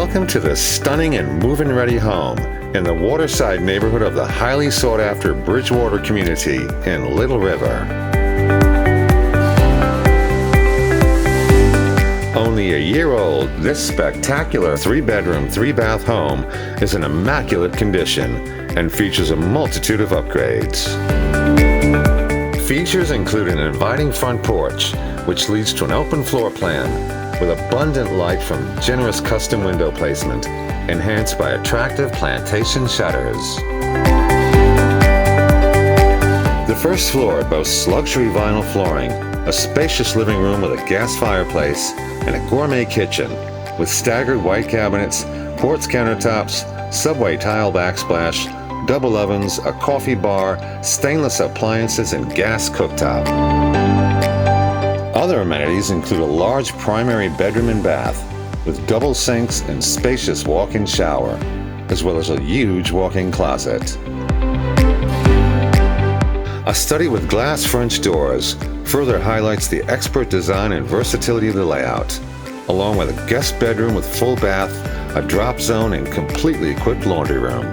Welcome to the stunning and move-in-ready home in the Waterside neighborhood of the highly sought-after Bridgewater community in Little River. Only a year old, this spectacular 3-bedroom, 3-bath home is in immaculate condition and features a multitude of upgrades. Features include an inviting front porch, which leads to an open floor plan with abundant light from generous custom window placement, enhanced by attractive plantation shutters. The first floor boasts luxury vinyl flooring, a spacious living room with a gas fireplace, and a gourmet kitchen with staggered white cabinets, quartz countertops, subway tile backsplash, double ovens, a coffee bar, stainless appliances, and gas cooktop. Other amenities include a large primary bedroom and bath with double sinks and spacious walk-in shower, as well as a huge walk-in closet. A study with glass French doors further highlights the expert design and versatility of the layout, along with a guest bedroom with full bath, a drop zone, and completely equipped laundry room.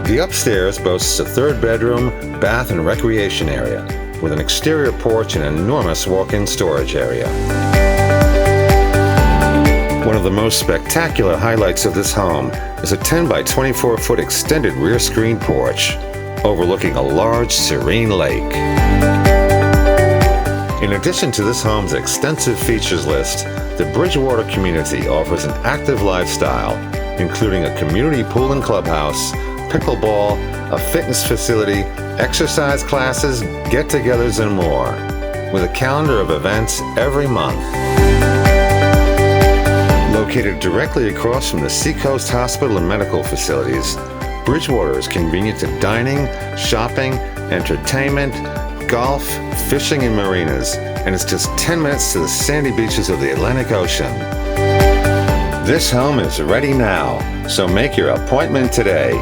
The upstairs boasts a 3rd bedroom, bath, and recreation area, with an exterior porch and enormous walk-in storage area. One of the most spectacular highlights of this home is a 10 by 24 foot extended rear screen porch, overlooking a large, serene lake. In addition to this home's extensive features list, the Bridgewater community offers an active lifestyle, including a community pool and clubhouse, pickleball, a fitness facility, exercise classes, get-togethers, and more, with a calendar of events every month. Located directly across from the Seacoast Hospital and medical facilities, Bridgewater is convenient to dining, shopping, entertainment, golf, fishing, and marinas, and it's just 10 minutes to the sandy beaches of the Atlantic Ocean. This home is ready now, so make your appointment today.